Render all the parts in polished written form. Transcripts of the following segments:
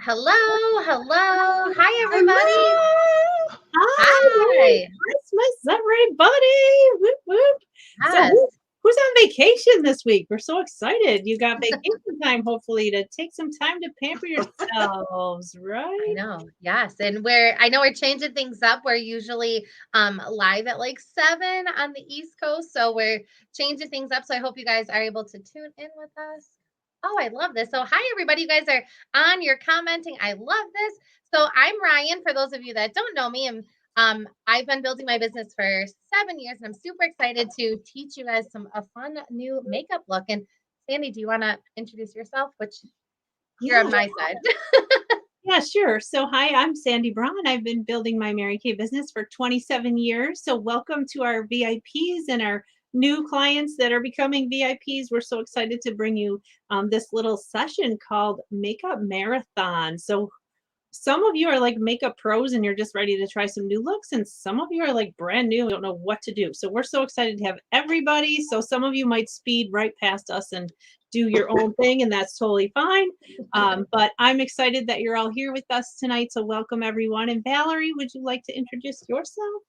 Hello, hello. Hi, everybody. Hello. Hi. Merry Christmas, everybody. Whoop, whoop. Yes. So who's on vacation this week? We're so excited. You got vacation time, hopefully, to take some time to pamper yourselves, right? I know. Yes. And I know we're changing things up. We're usually live at like 7 on the East Coast. So we're changing things up. So I hope you guys are able to tune in with us. Oh, I love this. So hi, everybody. You guys are on, you're commenting. I love this. So I'm Ryan. For those of you that don't know me, I've been building my business for 7 years, and I'm super excited to teach you guys a fun new makeup look. And Sandy, do you want to introduce yourself? Which you're on my side. Yeah, sure. So hi, I'm Sandy Braun. I've been building my Mary Kay business for 27 years. So welcome to our VIPs and our new clients that are becoming VIPs. We're so excited to bring you this little session called Makeup Marathon. So some of you are like makeup pros and you're just ready to try some new looks, and some of you are like brand new and don't know what to do. So we're so excited to have everybody. So some of you might speed right past us and do your own thing, and that's totally fine. But I'm excited that you're all here with us tonight. So welcome, everyone. And Valerie, would you like to introduce yourself?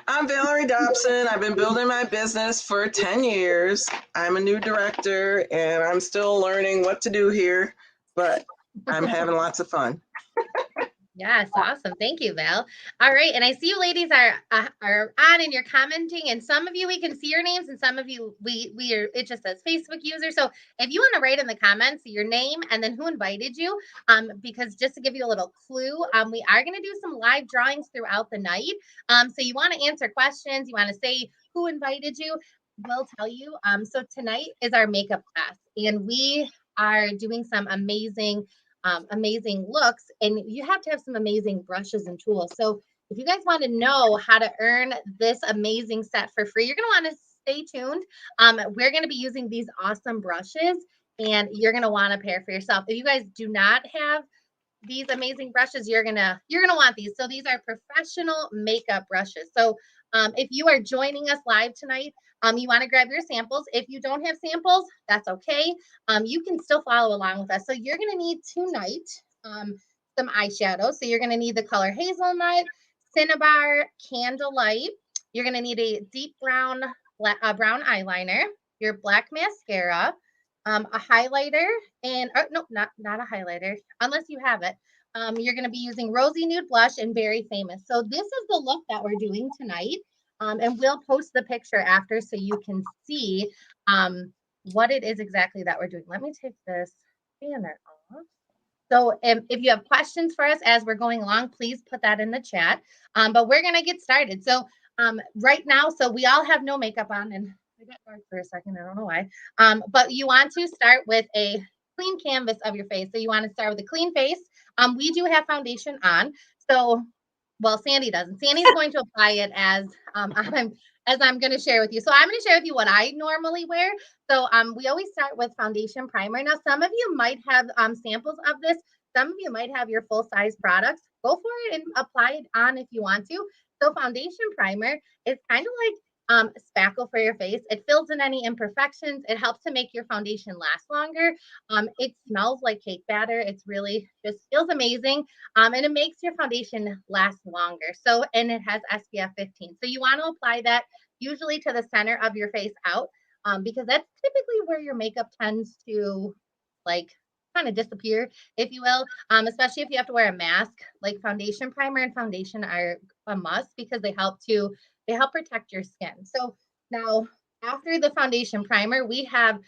I'm Valerie Dobson. I've been building my business for 10 years. I'm a new director and I'm still learning what to do here, but I'm having lots of fun. Yes, awesome. Thank you, Val. All right, and I see you ladies are on and you're commenting, and some of you we can see your names, and some of you we are, it just says Facebook user. So if you want to write in the comments your name and then who invited you, because just to give you a little clue, we are going to do some live drawings throughout the night. So you want to answer questions, you want to say who invited you, we'll tell you. So tonight is our makeup class, and we are doing some amazing looks, and you have to have some amazing brushes and tools. So if you guys want to know how to earn this amazing set for free, you're going to want to stay tuned. We're going to be using these awesome brushes, and you're going to want a pair for yourself. If you guys do not have these amazing brushes, you're gonna want these. So these are professional makeup brushes. So if you are joining us live tonight, you want to grab your samples. If you don't have samples, that's okay. You can still follow along with us. So you're gonna need tonight some eyeshadow. So you're gonna need the color Hazelnut, Cinnabar, Candlelight. You're gonna need a deep brown eyeliner, your black mascara, a highlighter, and no, not a highlighter, unless you have it. You're going to be using Rosy Nude Blush and Very Famous. So this is the look that we're doing tonight, and we'll post the picture after so you can see what it is exactly that we're doing. Let me take this. banner off. So if you have questions for us as we're going along, please put that in the chat. But we're going to get started. So right now, so we all have no makeup on, and I got dark for a second. I don't know why. But you want to start with a clean canvas of your face. So you want to start with a clean face. We do have foundation on. So, well, Sandy doesn't. Sandy's going to apply it as I'm going to share with you. So I'm going to share with you what I normally wear. So we always start with foundation primer. Now, some of you might have samples of this. Some of you might have your full size products. Go for it and apply it on if you want to. So foundation primer is kind of like spackle for your face. It fills in any imperfections. It helps to make your foundation last longer. It smells like cake batter. It's really just feels amazing. And it makes your foundation last longer. So, and it has SPF 15. So you want to apply that usually to the center of your face out because that's typically where your makeup tends to like kind of disappear, if you will, especially if you have to wear a mask. Like foundation primer and foundation are a must because they help protect your skin. So now after the foundation primer, we have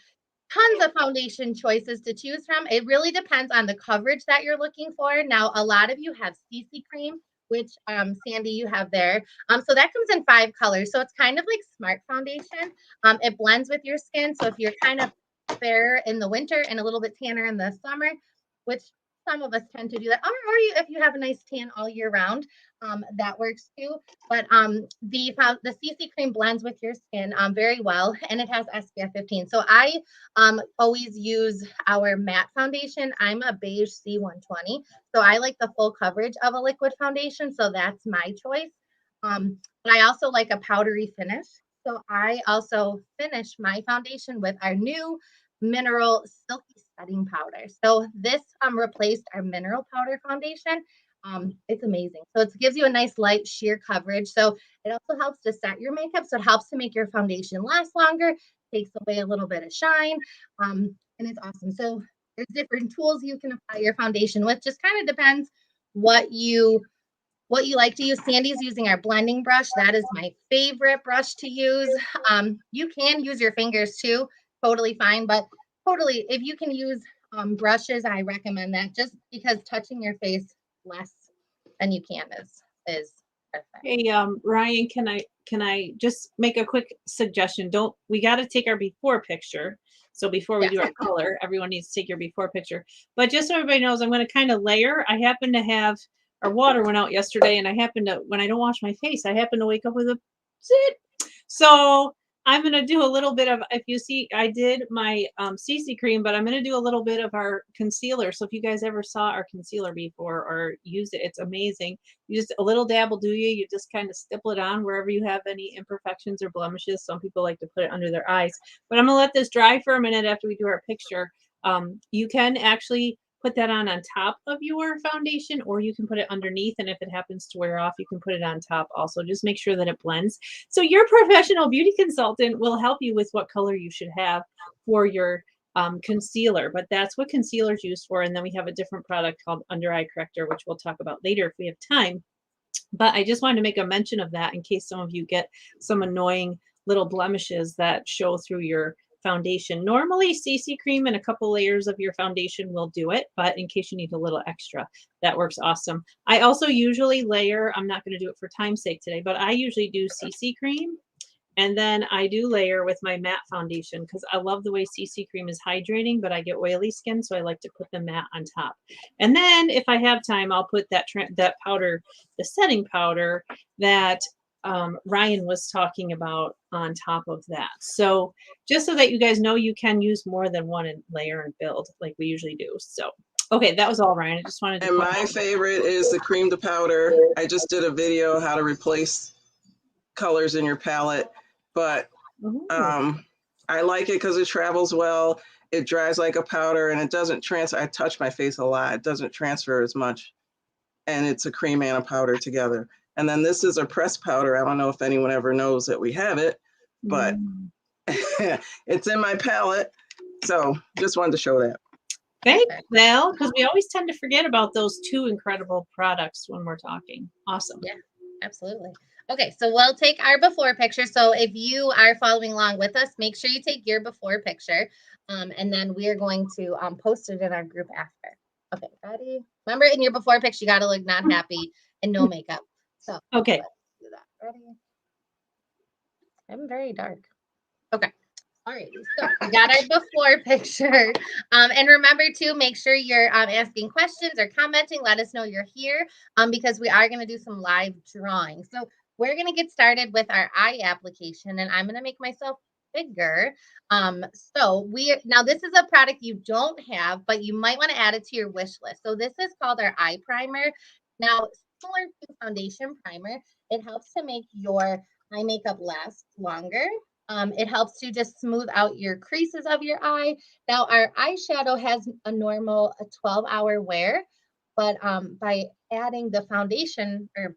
tons of foundation choices to choose from. It really depends on the coverage that you're looking for. Now, a lot of you have CC cream, which Sandy, you have there. So that comes in 5 colors. So it's kind of like smart foundation. It blends with your skin. So if you're kind of fair in the winter and a little bit tanner in the summer, which some of us tend to do that, or if you have a nice tan all year round, that works too. But the CC cream blends with your skin very well, and it has SPF 15. So I always use our matte foundation. I'm a beige C120, so I like the full coverage of a liquid foundation. So that's my choice. But I also like a powdery finish. So I also finish my foundation with our new mineral Silky setting powder. So this replaced our mineral powder foundation. It's amazing. So it gives you a nice light sheer coverage. So it also helps to set your makeup. So it helps to make your foundation last longer, takes away a little bit of shine. And it's awesome. So there's different tools you can apply your foundation with. Just kind of depends what you like to use. Sandy's using our blending brush. That is my favorite brush to use. You can use your fingers too, totally fine. But totally, if you can use brushes, I recommend that just because touching your face less than you can is perfect. Hey, Ryan, can I just make a quick suggestion? We got to take our before picture. So before we do our color, everyone needs to take your before picture. But just so everybody knows, I'm going to kind of layer. I happen to have our water went out yesterday, and I happen to, when I don't wash my face, I happen to wake up with a zit. So I'm going to do a little bit of, if you see, I did my CC cream, but I'm going to do a little bit of our concealer. So if you guys ever saw our concealer before or used it, it's amazing. You just, a little dab will do you. You just kind of stipple it on wherever you have any imperfections or blemishes. Some people like to put it under their eyes. But I'm going to let this dry for a minute after we do our picture. You can actually put that on top of your foundation, or you can put it underneath, and if it happens to wear off, you can put it on top also. Just make sure that it blends. So your professional beauty consultant will help you with what color you should have for your concealer, but that's what concealer is used for. And then we have a different product called under eye corrector, which we'll talk about later if we have time. But I just wanted to make a mention of that in case some of you get some annoying little blemishes that show through your foundation. Normally CC cream and a couple layers of your foundation will do it, but in case you need a little extra, that works awesome. I also usually layer, I'm not going to do it for time's sake today, but I usually do CC cream, and then I do layer with my matte foundation because I love the way CC cream is hydrating, but I get oily skin, so I like to put the matte on top. And then if I have time, I'll put that powder, the setting powder that Ryan was talking about on top of that. So just so that you guys know, you can use more than one layer and build like we usually do. So, okay, that was all, Ryan. I just wanted to. And my favorite is the cream to powder. I just did a video how to replace colors in your palette, but I like it because it travels well. It dries like a powder, and it doesn't transfer. I touch my face a lot. It doesn't transfer as much, and it's a cream and a powder together. And then this is a pressed powder. I don't know if anyone ever knows that we have it, but it's in my palette. So just wanted to show that. Thanks, Val, because we always tend to forget about those two incredible products when we're talking. Awesome. Yeah, absolutely. Okay, so we'll take our before picture. So if you are following along with us, make sure you take your before picture. And then we are going to post it in our group after. Okay, ready? Remember in your before picture, you got to look not happy and no makeup. So Okay. let's do that. Ready? I'm very dark. Okay. All right, so we got our before picture. And remember to make sure you're asking questions or commenting. Let us know you're here because we are going to do some live drawing. So we're going to get started with our eye application, and I'm going to make myself bigger. Now this is a product you don't have, but you might want to add it to your wish list. So this is called our eye primer. Now, similar to foundation primer, it helps to make your eye makeup last longer. It helps to just smooth out your creases of your eye. Now, our eyeshadow has a normal 12-hour wear, but by adding the foundation or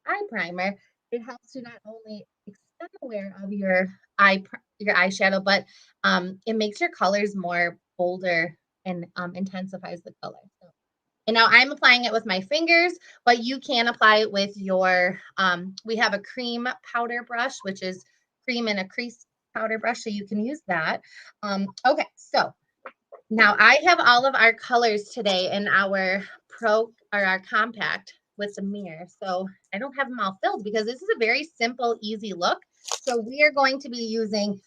eye primer, it helps to not only extend the wear of your eyeshadow, but it makes your colors more bolder and intensifies the color. So, and now I'm applying it with my fingers, but you can apply it with your, we have a cream powder brush, which is cream and a crease powder brush, so you can use that. Okay, so now I have all of our colors today in our pro or our compact with the mirror. So I don't have them all filled because this is a very simple, easy look. So we are going to be using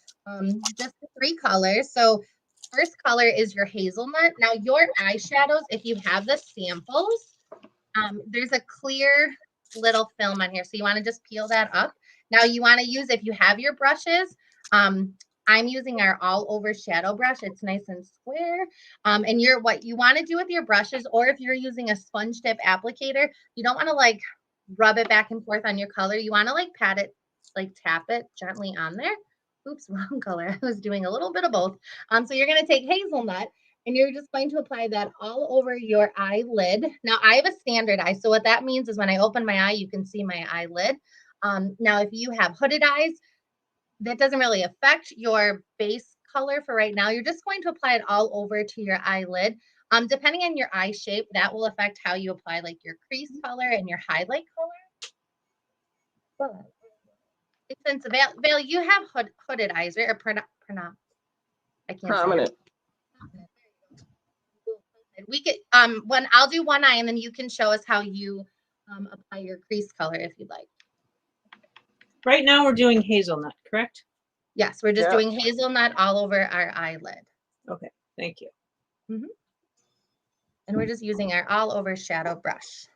just the 3 colors. So first color is your hazelnut. Now your eyeshadows, if you have the samples, there's a clear little film on here. So you want to just peel that up. Now you want to use, if you have your brushes, I'm using our all over shadow brush. It's nice and square. And what you want to do with your brushes, or if you're using a sponge tip applicator, you don't want to like rub it back and forth on your color. You want to like pat it, like tap it gently on there. Oops, wrong color. I was doing a little bit of both. So you're going to take hazelnut and you're just going to apply that all over your eyelid. Now I have a standard eye. So what that means is when I open my eye, you can see my eyelid. Now, if you have hooded eyes, that doesn't really affect your base color for right now. You're just going to apply it all over to your eyelid. Depending on your eye shape, that will affect how you apply like your crease color and your highlight color. But since Val, you have hooded eyes, right? Or I can't Prominent. say it. We could when I'll do one eye and then you can show us how you apply your crease color if you'd like. Right now we're doing hazelnut, correct? Yes, we're just doing hazelnut all over our eyelid. Okay, thank you. And we're just using our all over shadow brush.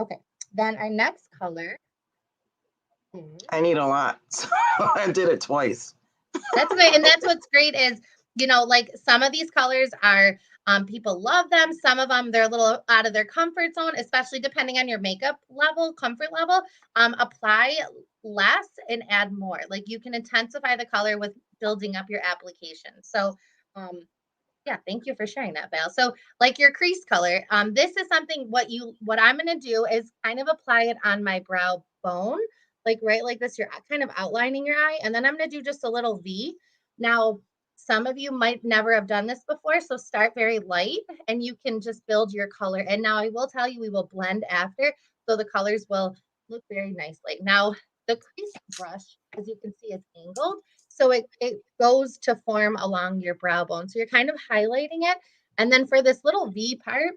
Okay, then our next color. I need a lot, so I did it twice. That's great, and that's what's great is, you know, like some of these colors are, people love them. Some of them, they're a little out of their comfort zone, especially depending on your makeup level, comfort level. Apply less and add more. Like you can intensify the color with building up your application. So, yeah, thank you for sharing that, Val. So, like your crease color, this is something what I'm gonna do is kind of apply it on my brow bone, like right like this. You're kind of outlining your eye, and then I'm gonna do just a little V. Now, some of you might never have done this before, so start very light, and you can just build your color. And now I will tell you, we will blend after, so the colors will look very nicely. Now, the crease brush, as you can see, is angled. So it goes to form along your brow bone. So you're kind of highlighting it. And then for this little V part,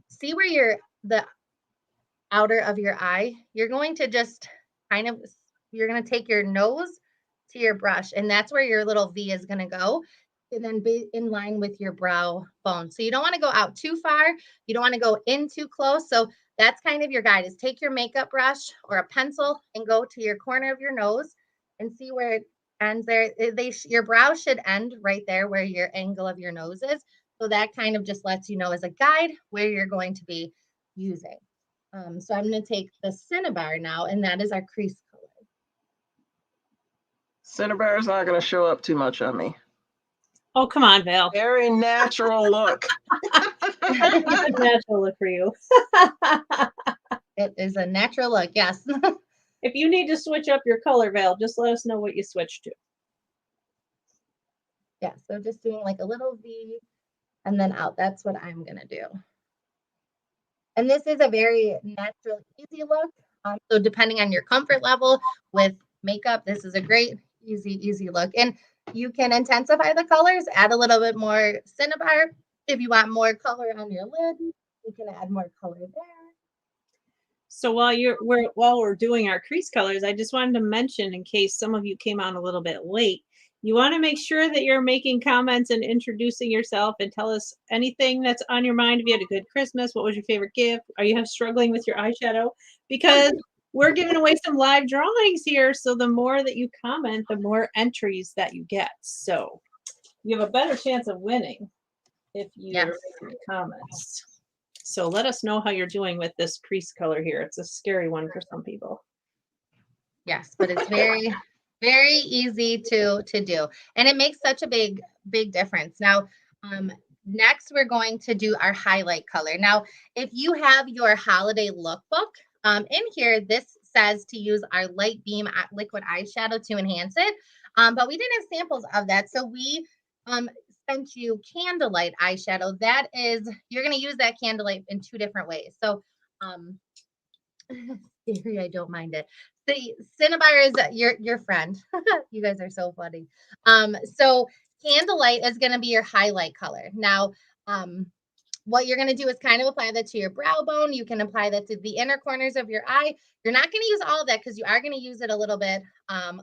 see where the outer of your eye, you're going to just you're going to take your nose to your brush, and that's where your little V is going to go. And then be in line with your brow bone. So you don't want to go out too far. You don't want to go in too close. So that's kind of your guide is take your makeup brush or a pencil and go to your corner of your nose and see where it ends there. Your brow should end right there where your angle of your nose is. So that kind of just lets you know as a guide where you're going to be using. So I'm going to take the cinnabar now, and that is our crease color. Cinnabar is not going to show up too much on me. Oh, come on, Val. Very natural look. It's a natural look for you. It is a natural look, yes. If you need to switch up your color, Val, just let us know what you switch to. Yeah, so just doing like a little V and then out. That's what I'm going to do. And this is a very natural, easy look. So depending on your comfort level with makeup, this is a great, easy look. And you can intensify the colors, add a little bit more cinnabar. If you want more color on your lid, you can add more color there. So while we're doing our crease colors, I just wanted to mention, in case some of you came on a little bit late, you want to make sure that you're making comments and introducing yourself and tell us anything that's on your mind. If you had a good Christmas, what was your favorite gift? Are you struggling with your eyeshadow? Because we're giving away some live drawings here. So the more that you comment, the more entries that you get. So you have a better chance of winning if you're making comments. So let us know how you're doing with this crease color here. It's a scary one for some people. Yes, but it's very, very easy to do. And it makes such a big difference. Now, next we're going to do our highlight color. Now, if you have your holiday lookbook, in here, this says to use our light beam liquid eyeshadow to enhance it. But we didn't have samples of that. So we sent you candlelight eyeshadow. That is, you're going to use that candlelight in 2 different ways. So, I don't mind it. The cinnabar is your friend. You guys are so funny. So candlelight is going to be your highlight color. Now, what you're going to do is kind of apply that to your brow bone. You can apply that to the inner corners of your eye. You're not going to use all of that because you are going to use it a little bit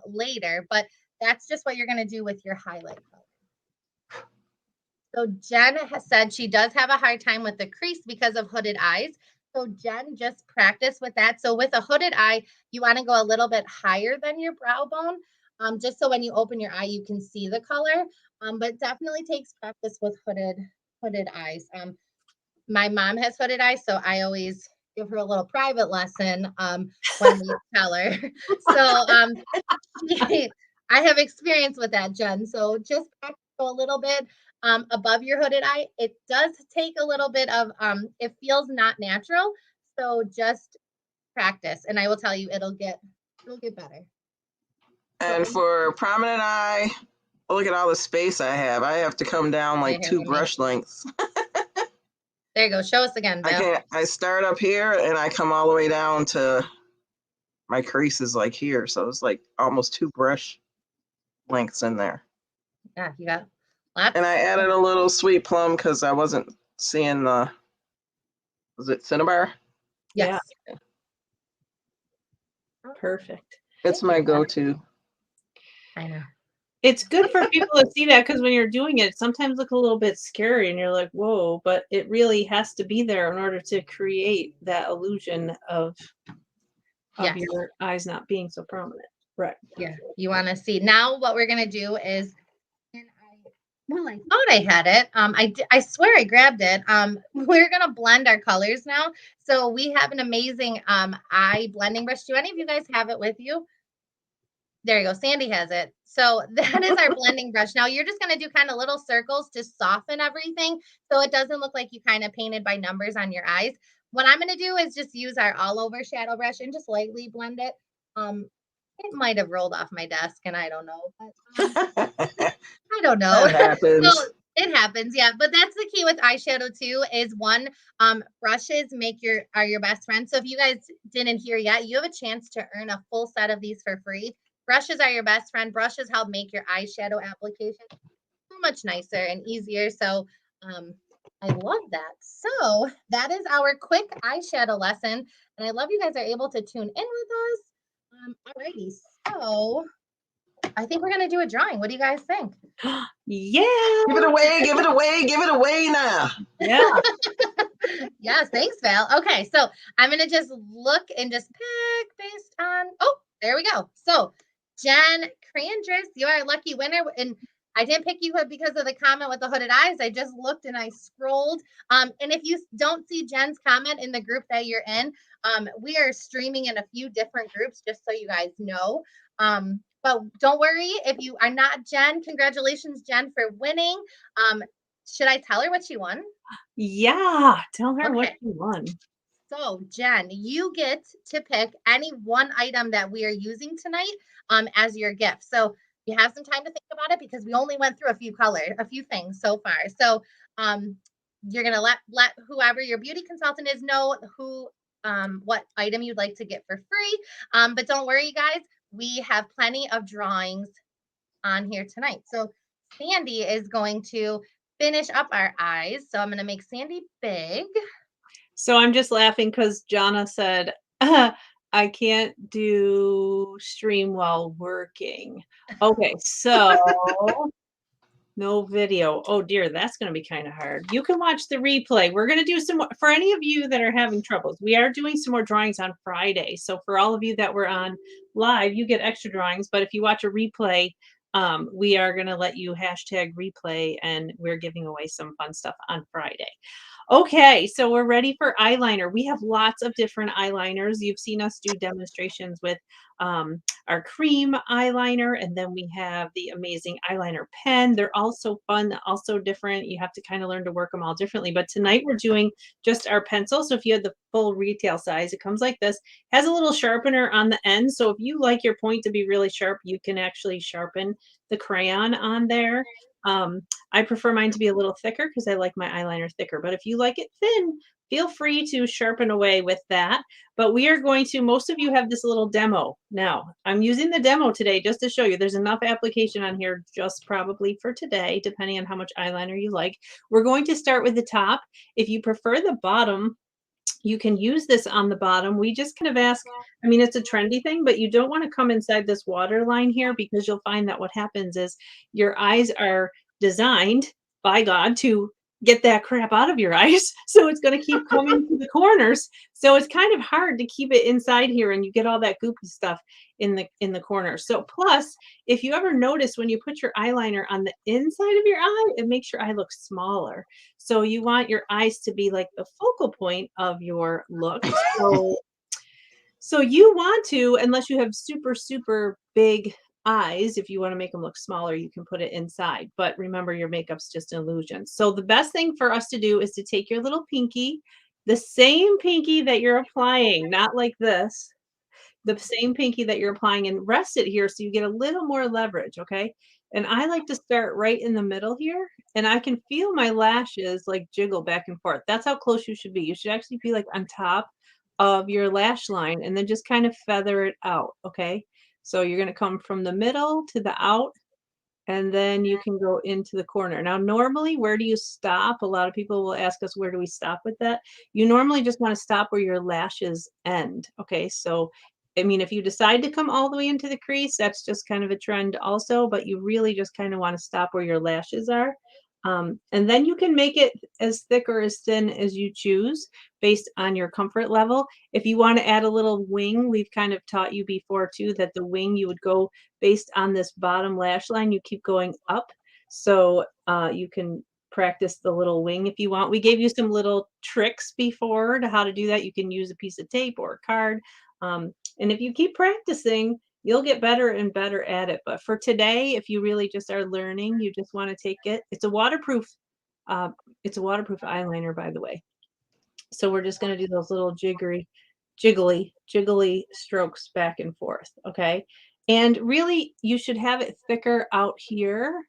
later, but that's just what you're going to do with your highlight color. So Jen has said she does have a hard time with the crease because of hooded eyes. So Jen, just practice with that. So with a hooded eye, you want to go a little bit higher than your brow bone, just so when you open your eye, you can see the color. But definitely takes practice with hooded eyes. My mom has hooded eyes, so I always give her a little private lesson when we tell her. So I have experience with that, Jen. So just practice a little bit above your hooded eye. It does take a little bit of, it feels not natural. So just practice, and I will tell you, it'll get better. And for prominent eye, look at all the space I have. I have to come down like 2 brush lengths. There you go. Show us again, Bill. I start up here and I come all the way down to my crease is like here. So it's like almost 2 brush lengths in there. Yeah, you got lots. And I added a little sweet plum because I wasn't seeing was it cinnabar? Yes. Yeah. Perfect. It's my go-to. I know. It's good for people to see that, because when you're doing it, sometimes look a little bit scary and you're like, whoa, but it really has to be there in order to create that illusion of your eyes not being so prominent. Right. Yeah. You want to see. Now what we're going to do is, I thought I had it. I swear I grabbed it. We're going to blend our colors now. So we have an amazing eye blending brush. Do any of you guys have it with you? There you go. Sandy has it. So that is our blending brush. Now you're just going to do kind of little circles to soften everything, so it doesn't look like you kind of painted by numbers on your eyes. What I'm going to do is just use our all over shadow brush and just lightly blend it. It might have rolled off my desk and I don't know. But, I don't know. That happens. So it happens, yeah. But that's the key with eyeshadow too, is one, brushes are your best friend. So if you guys didn't hear yet, you have a chance to earn a full set of these for free. Brushes are your best friend. Brushes help make your eyeshadow application so much nicer and easier. So I love that. So that is our quick eyeshadow lesson. And I love you guys are able to tune in with us. Alrighty, so I think we're gonna do a drawing. What do you guys think? Yeah. Give it away, give it away, give it away now. Yeah. Yes, thanks, Val. Okay, so I'm gonna just look and just pick based on, oh, there we go. So Jen Crandris, you are a lucky winner. And I didn't pick you because of the comment with the hooded eyes. I just looked and I scrolled. And if you don't see Jen's comment in the group that you're in, we are streaming in a few different groups, just so you guys know. But don't worry if you are not Jen. Congratulations, Jen, for winning. Should I tell her what she won? Yeah, tell her what you won. So, Jen, you get to pick any one item that we are using tonight as your gift. So you have some time to think about it because we only went through a few things so far. So you're gonna let whoever your beauty consultant is know who what item you'd like to get for free. But don't worry, guys, we have plenty of drawings on here tonight. So Sandy is going to finish up our eyes. So I'm going to make Sandy big. So I'm just laughing because Jonna said, I can't do stream while working. Okay, so no video. Oh dear, that's going to be kind of hard. You can watch the replay. We're going to do some more, for any of you that are having troubles, we are doing some more drawings on Friday. So for all of you that were on live, you get extra drawings. But if you watch a replay, we are going to let you hashtag replay, and we're giving away some fun stuff on Friday. Okay, so we're ready for eyeliner. We have lots of different eyeliners. You've seen us do demonstrations with our cream eyeliner, and then we have the amazing eyeliner pen. They're all so fun, also different. You have to kind of learn to work them all differently. But tonight we're doing just our pencil. So if you had the full retail size, it comes like this. Has a little sharpener on the end. So if you like your point to be really sharp, you can actually sharpen the crayon on there. I prefer mine to be a little thicker because I like my eyeliner thicker. But if you like it thin, feel free to sharpen away with that. But we are going to, most of you have this little demo. Now, I'm using the demo today just to show you there's enough application on here just probably for today, depending on how much eyeliner you like. We're going to start with the top. If you prefer the bottom, you can use this on the bottom. We just kind of ask, I mean, it's a trendy thing, but you don't want to come inside this water line here because you'll find that what happens is your eyes are designed by God to get that crap out of your eyes. So it's going to keep coming to the corners. So it's kind of hard to keep it inside here, and you get all that goopy stuff in the corner. So plus, if you ever notice when you put your eyeliner on the inside of your eye, it makes your eye look smaller. So you want your eyes to be like the focal point of your look. So you want to, unless you have super, super big eyes, if you want to make them look smaller, you can put it inside. But remember, your makeup's just an illusion. So the best thing for us to do is to take your little pinky, the same pinky that you're applying, not like this, the same pinky that you're applying, and rest it here so you get a little more leverage, okay? And I like to start right in the middle here, and I can feel my lashes like jiggle back and forth. That's how close you should be. You should actually be like on top of your lash line and then just kind of feather it out, okay? So you're going to come from the middle to the out, and then you can go into the corner. Now, normally, where do you stop? A lot of people will ask us, where do we stop with that? You normally just want to stop where your lashes end, okay? So, I mean, if you decide to come all the way into the crease, that's just kind of a trend also, but you really just kind of want to stop where your lashes are. And then you can make it as thick or as thin as you choose based on your comfort level. If you want to add a little wing, we've kind of taught you before too, that the wing you would go based on this bottom lash line, you keep going up. So you can practice the little wing if you want. We gave you some little tricks before to how to do that. You can use a piece of tape or a card. And if you keep practicing, you'll get better and better at it. But for today, if you really just are learning, you just want to take it. It's a waterproof eyeliner, by the way. So we're just going to do those little jiggly strokes back and forth. Okay. And really, you should have it thicker out here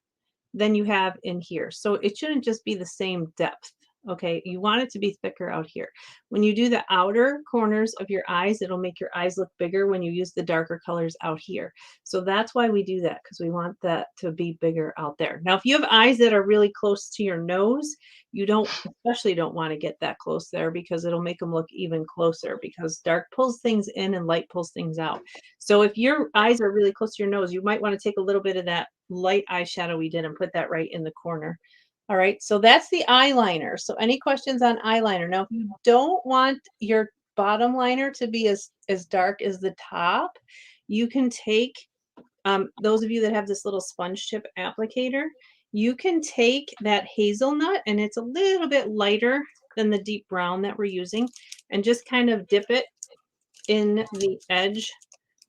than you have in here. So it shouldn't just be the same depth. Okay, you want it to be thicker out here. When you do the outer corners of your eyes, it'll make your eyes look bigger when you use the darker colors out here. So that's why we do that, because we want that to be bigger out there. Now, if you have eyes that are really close to your nose, you especially don't want to get that close there, because it'll make them look even closer, because dark pulls things in and light pulls things out. So if your eyes are really close to your nose, you might want to take a little bit of that light eyeshadow we did and put that right in the corner. All right, so that's the eyeliner. So any questions on eyeliner? Now, if you don't want your bottom liner to be as dark as the top, you can take, those of you that have this little sponge tip applicator, you can take that hazelnut, and it's a little bit lighter than the deep brown that we're using, and just kind of dip it in the edge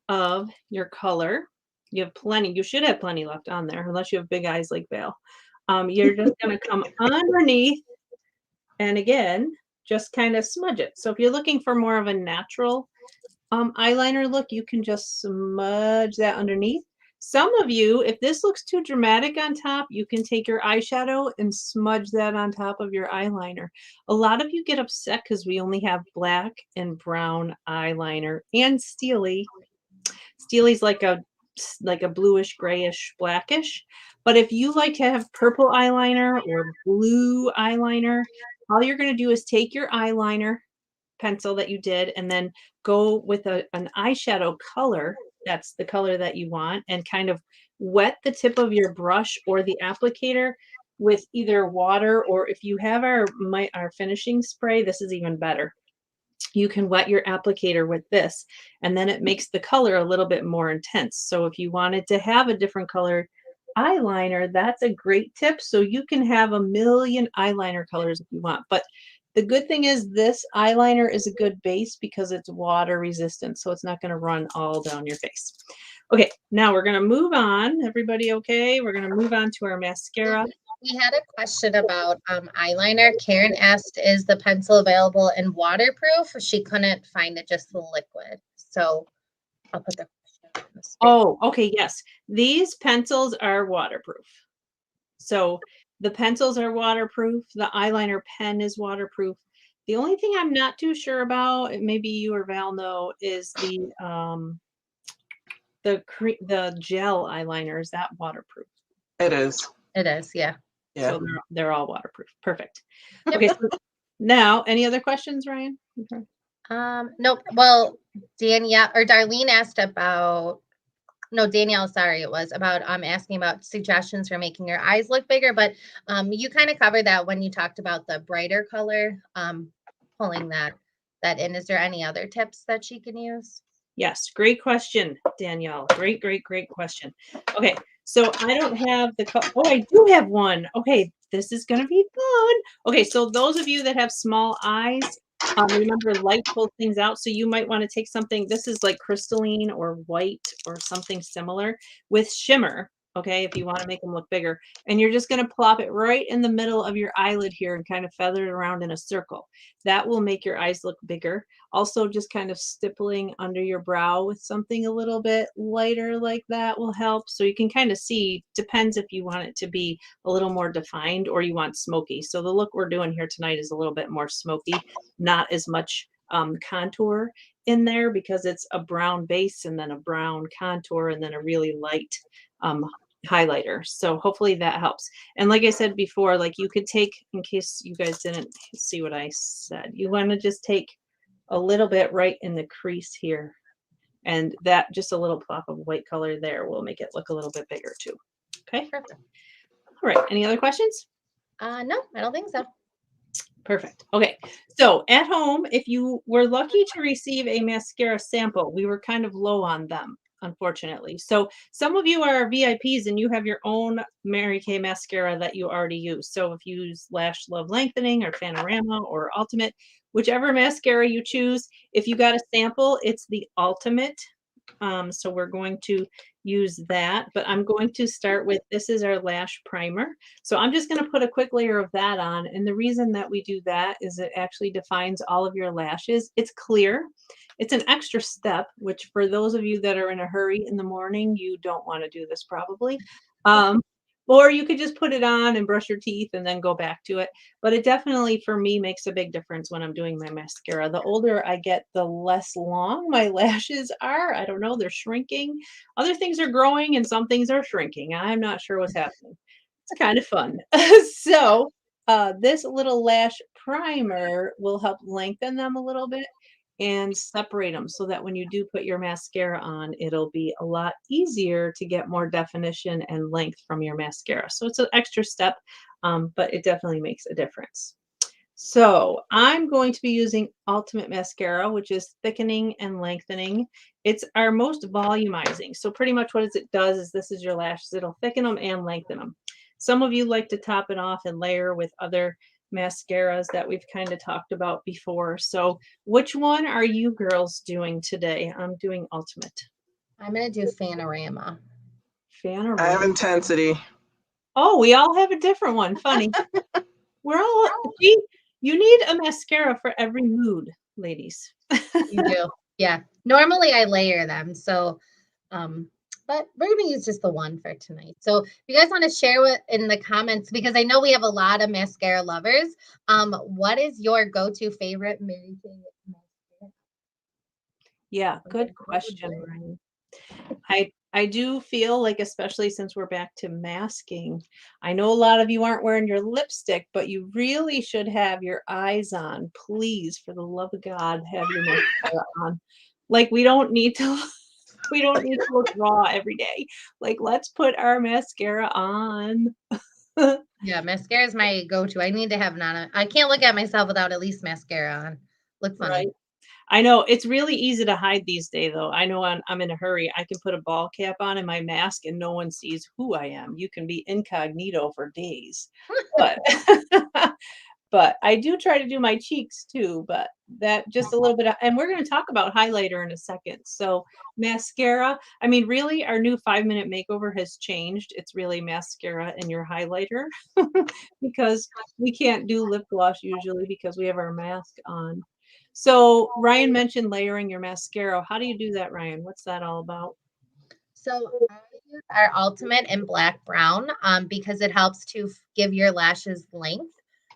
of your color. You have plenty, you should have plenty left on there, unless you have big eyes like Val. You're just going to come underneath, and again, just kind of smudge it. So if you're looking for more of a natural eyeliner look, you can just smudge that underneath. Some of you, if this looks too dramatic on top, you can take your eyeshadow and smudge that on top of your eyeliner. A lot of you get upset because we only have black and brown eyeliner and steely. Steely's like a bluish, grayish, blackish. But if you like to have purple eyeliner or blue eyeliner, all you're going to do is take your eyeliner pencil that you did and then go with an eyeshadow color. That's the color that you want, and kind of wet the tip of your brush or the applicator with either water, or if you have our finishing spray, this is even better. You can wet your applicator with this, and then it makes the color a little bit more intense. So if you wanted to have a different color eyeliner, that's a great tip. So you can have a million eyeliner colors if you want. But the good thing is this eyeliner is a good base because it's water resistant, so it's not going to run all down your face. Okay, now we're going to move on. Everybody okay? We're going to move on to our mascara. We had a question about eyeliner. Karen asked, is the pencil available in waterproof? She couldn't find it, just the liquid. So I'll put the question on the screen. Oh, okay, yes. These pencils are waterproof. So the pencils are waterproof. The eyeliner pen is waterproof. The only thing I'm not too sure about, and maybe you or Val know, is the gel eyeliner. Is that waterproof? It is. It is, yeah. Yeah. So they're all waterproof. Perfect. Okay. So now, any other questions, Ryan? Okay. Nope. Well, Darlene asked about, no, Danielle, sorry, it was about asking about suggestions for making your eyes look bigger, but you kind of covered that when you talked about the brighter color, pulling that in. Is there any other tips that she can use? Yes, great question, Danielle. Great question. Okay, so I don't have oh, I do have one. Okay, this is gonna be fun. Okay, so those of you that have small eyes, remember light pulls things out. So you might want to take something, this is like crystalline or white or something similar with shimmer. Okay, if you want to make them look bigger, and you're just going to plop it right in the middle of your eyelid here and kind of feather it around in a circle. That will make your eyes look bigger. Also, just kind of stippling under your brow with something a little bit lighter like that will help. So you can kind of see, depends if you want it to be a little more defined or you want smoky. So the look we're doing here tonight is a little bit more smoky, not as much contour in there because it's a brown base and then a brown contour and then a really light highlighter. So hopefully that helps. And like I said before, like you could take, in case you guys didn't see what I said, you want to just take a little bit right in the crease here, and that just a little plop of white color there will make it look a little bit bigger too. Okay, perfect. All right, any other questions? No, I don't think so. Perfect. Okay, so at home, if you were lucky to receive a mascara sample, we were kind of low on them, unfortunately. So some of you are VIPs and you have your own Mary Kay mascara that you already use. So if you use Lash Love Lengthening or Panorama or Ultimate, whichever mascara you choose, if you got a sample, it's the Ultimate. So we're going to use that, but I'm going to start with, this is our Lash Primer. So I'm just going to put a quick layer of that on. And the reason that we do that is it actually defines all of your lashes. It's clear. It's an extra step, which for those of you that are in a hurry in the morning, you don't want to do this probably. Or you could just put it on and brush your teeth and then go back to it. But it definitely, for me, makes a big difference when I'm doing my mascara. The older I get, the less long my lashes are. I don't know, they're shrinking. Other things are growing and some things are shrinking. I'm not sure what's happening. It's kind of fun. So this little lash primer will help lengthen them a little bit and separate them so that when you do put your mascara on, it'll be a lot easier to get more definition and length from your mascara. So it's an extra step, but it definitely makes a difference. So I'm going to be using Ultimate Mascara, which is thickening and lengthening. It's our most volumizing. So pretty much what it does is, this is your lashes. It'll thicken them and lengthen them. Some of you like to top it off and layer with other mascaras that we've kind of talked about before. So which one are you girls doing today? I'm doing Ultimate. I'm going to do Panorama. Panorama. I have Intensity. Oh, we all have a different one. Funny. We're all, you need a mascara for every mood, ladies. You do. Yeah. Normally I layer them. So but we're going to use just the one for tonight. So if you guys want to share what in the comments, because I know we have a lot of mascara lovers, what is your go-to favorite Mary Kay mascara? Yeah, good question, Ryan. I do feel like, especially since we're back to masking, I know a lot of you aren't wearing your lipstick, but you really should have your eyes on. Please, for the love of God, have your mascara on. Like, we don't need to we don't need to look raw every day. Like, let's put our mascara on. Yeah, mascara is my go-to. I need to have none. I can't look at myself without at least mascara on. Look funny. Right. I know it's really easy to hide these days, though. I know I'm in a hurry. I can put a ball cap on and my mask, and no one sees who I am. You can be incognito for days. But but I do try to do my cheeks too, but that just a little bit and we're going to talk about highlighter in a second. So mascara, I mean, really, our new 5-minute makeover has changed. It's really mascara and your highlighter because we can't do lip gloss usually because we have our mask on. So Ryan mentioned layering your mascara. How do you do that, Ryan? What's that all about? So I use our Ultimate in Black Brown because it helps to give your lashes length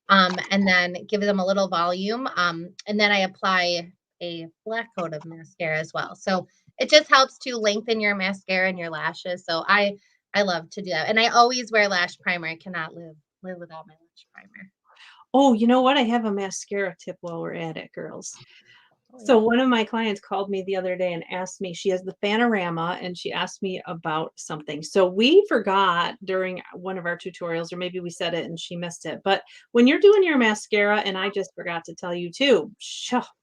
and then give them a little volume. And then I apply a black coat of mascara as well. So it just helps to lengthen your mascara and your lashes. So I love to do that. And I always wear lash primer. I cannot live without my lash primer. Oh, you know what? I have a mascara tip while we're at it, girls. Oh So yeah. one of my clients called me the other day and asked me, she has the Panorama and she asked me about something. So we forgot during one of our tutorials, or maybe we said it and she missed it. But when you're doing your mascara, and I just forgot to tell you too,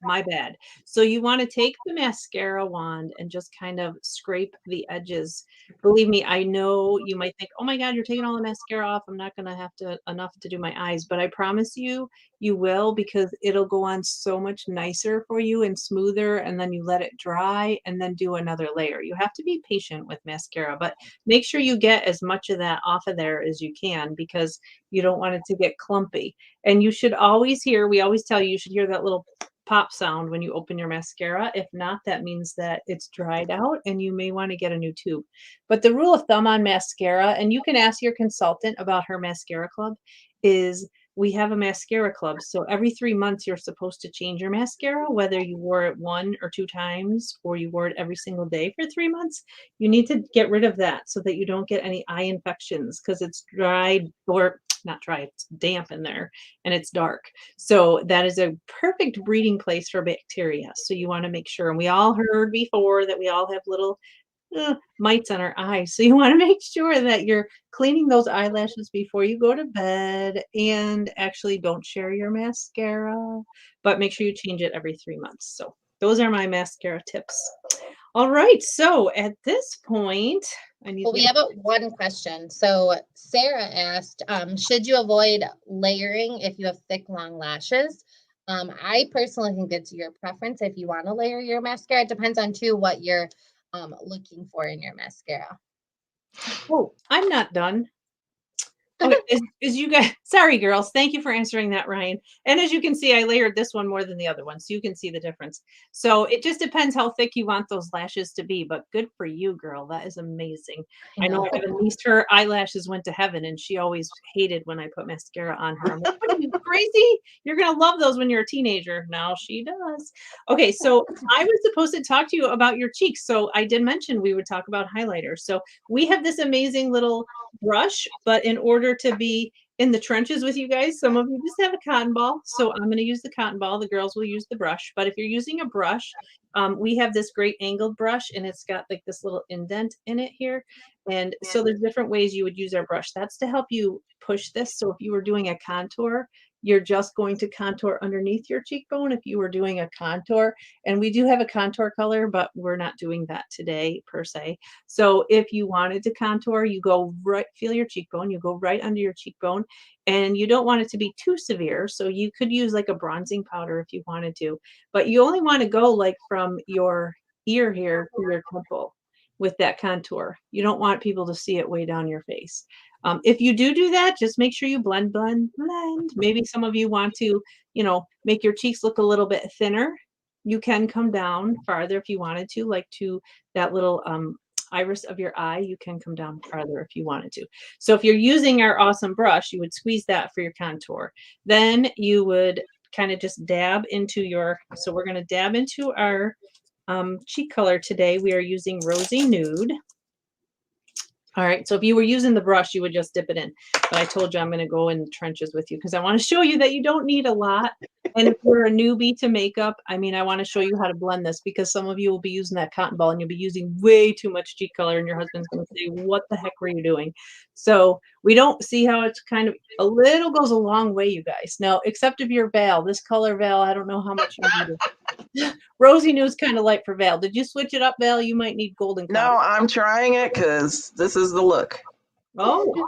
my bad. So you want to take the mascara wand and just kind of scrape the edges. Believe me, I know you might think, oh my God, you're taking all the mascara off. I'm not going to have to enough to do my eyes, but I promise you, you will, because it'll go on so much nicer for you and smoother, and then you let it dry and then do another layer. You have to be patient with mascara, but make sure you get as much of that off of there as you can because you don't want it to get clumpy. And you should always hear, we always tell you, you should hear that little pop sound when you open your mascara. If not, that means that it's dried out and you may want to get a new tube. But the rule of thumb on mascara, and you can ask your consultant about her mascara club, is we have a mascara club. So every 3 months, you're supposed to change your mascara, whether you wore it 1 or 2 times or you wore it every single day for 3 months. You need to get rid of that so that you don't get any eye infections because it's dried, or not dry, it's damp in there and it's dark. So that is a perfect breeding place for bacteria. So you want to make sure, and we all heard before that we all have little mites on our eyes. So you want to make sure that you're cleaning those eyelashes before you go to bed, and actually don't share your mascara, but make sure you change it every 3 months. So those are my mascara tips. All right. So at this point, I need Well, to we get have one question. So Sarah asked, should you avoid layering if you have thick, long lashes? I personally think it's your preference if you want to layer your mascara. It depends on too what you're looking for in your mascara. oh, I'm not done. Okay, as you guys, sorry girls, thank you for answering that, Ryan. And as you can see, I layered this one more than the other one, so you can see the difference. So it just depends how thick you want those lashes to be, but good for you, girl. That is amazing. I know I have, at least her eyelashes went to heaven, and she always hated when I put mascara on her. I'm like, what are you, crazy? You're gonna love those when you're a teenager. Now she does. Okay, so I was supposed to talk to you about your cheeks. So I did mention we would talk about highlighter. So we have this amazing little brush, but in order to be in the trenches with you guys, some of you just have a cotton ball. So I'm going to use the cotton ball. The girls will use the brush. But if you're using a brush, we have this great angled brush, and it's got like this little indent in it here. And so there's different ways you would use our brush. That's to help you push this. So if you were doing a contour, you're just going to contour underneath your cheekbone if you were doing a contour. And we do have a contour color, but we're not doing that today per se. So if you wanted to contour, you go right, feel your cheekbone, you go right under your cheekbone, and you don't want it to be too severe. So you could use like a bronzing powder if you wanted to, but you only want to go like from your ear here to your temple with that contour. You don't want people to see it way down your face. If you do that, just make sure you blend, blend, blend. Maybe some of you want to, make your cheeks look a little bit thinner. You can come down farther if you wanted to, like to that little iris of your eye, you can come down farther if you wanted to. So if you're using our awesome brush, you would squeeze that for your contour. Then you would kind of just dab into your, so we're going to dab into our cheek color today. We are using Rosy Nude. All right, so if you were using the brush, you would just dip it in. But I told you I'm going to go in the trenches with you because I want to show you that you don't need a lot. And if you're a newbie to makeup, I mean, I want to show you how to blend this because some of you will be using that cotton ball and you'll be using way too much cheek color and your husband's going to say, what the heck were you doing? So we don't see how it's kind of a little goes a long way, you guys. Now, except if you're Val, this color Val, I don't know how much you need it. Rosy Nude's kind of light for Val. Did you switch it up, Val? You might need golden color. No, I'm trying it because this is the look. Oh,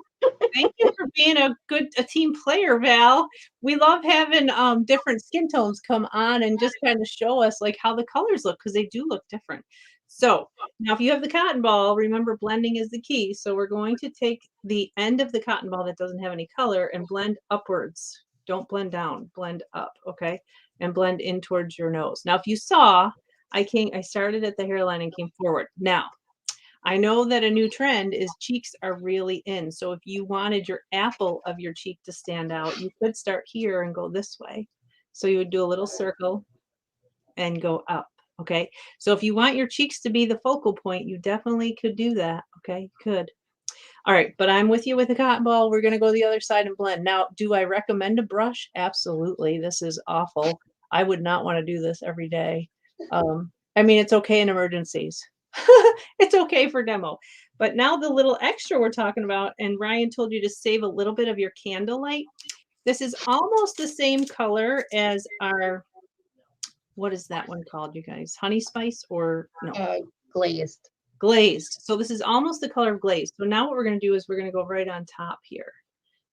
thank you for being a team player, Val. We love having different skin tones come on and just kind of show us like how the colors look because they do look different. So now if you have the cotton ball, remember blending is the key. So we're going to take the end of the cotton ball that doesn't have any color and blend upwards. Don't blend down, blend up, okay? And blend in towards your nose. Now, if you saw, I started at the hairline and came forward. Now, I know that a new trend is cheeks are really in. So if you wanted your apple of your cheek to stand out, you could start here and go this way. So you would do a little circle and go up. Okay. So if you want your cheeks to be the focal point, you definitely could do that. Okay. You could. All right. But I'm with you with the cotton ball. We're going to go the other side and blend. Now, do I recommend a brush? Absolutely. This is awful. I would not want to do this every day. I mean, it's okay in emergencies. It's okay for demo. But now the little extra we're talking about, and Ryan told you to save a little bit of your candlelight. This is almost the same color as our, what is that one called, you guys? Honey spice or no? Glazed. Glazed. So this is almost the color of glazed. So now what we're going to do is we're going to go right on top here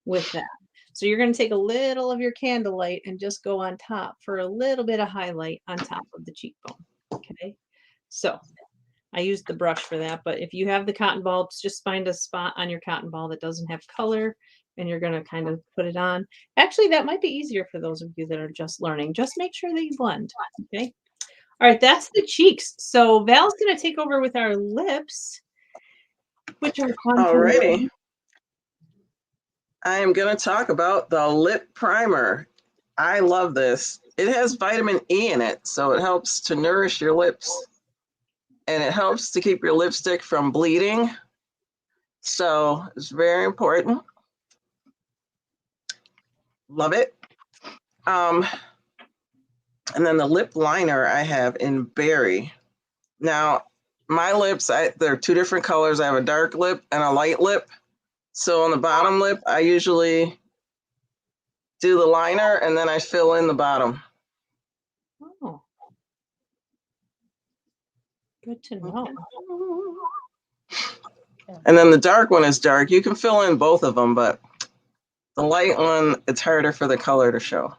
with that. So you're going to take a little of your candlelight and just go on top for a little bit of highlight on top of the cheekbone. Okay. So I used the brush for that, but if you have the cotton ball, just find a spot on your cotton ball that doesn't have color and you're going to kind of put it on. Actually, that might be easier for those of you that are just learning. Just make sure that you blend. Okay. All right. That's the cheeks. So Val's going to take over with our lips, which are fun. Alrighty. I am going to talk about the lip primer. I love this. It has vitamin E in it, so it helps to nourish your lips. And it helps to keep your lipstick from bleeding. So it's very important. Love it. And then the lip liner I have in Berry. Now, my lips, there are two different colors. I have a dark lip and a light lip. So on the bottom lip, I usually do the liner and then I fill in the bottom. Oh. Good to know. And then the dark one is dark. You can fill in both of them, but the light one, it's harder for the color to show.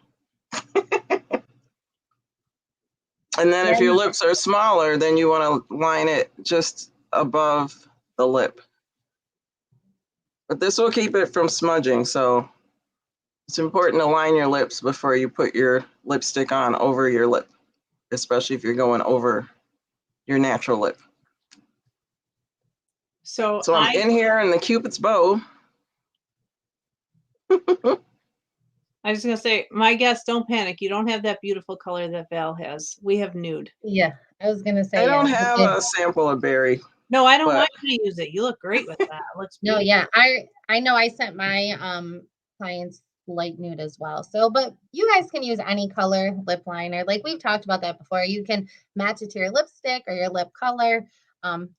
And then if your lips are smaller, then you want to line it just above the lip. But this will keep it from smudging, so it's important to line your lips before you put your lipstick on over your lip, especially if you're going over your natural lip. So I'm in here in the Cupid's bow. I was going to say, my guess, don't panic. You don't have that beautiful color that Val has. We have nude. Yeah, I was going to say. I don't have a sample of Berry. No, I don't want you to use it. You look great with that. No, yeah, I know I sent my clients light nude as well. So, but you guys can use any color lip liner. Like we've talked about that before. You can match it to your lipstick or your lip color,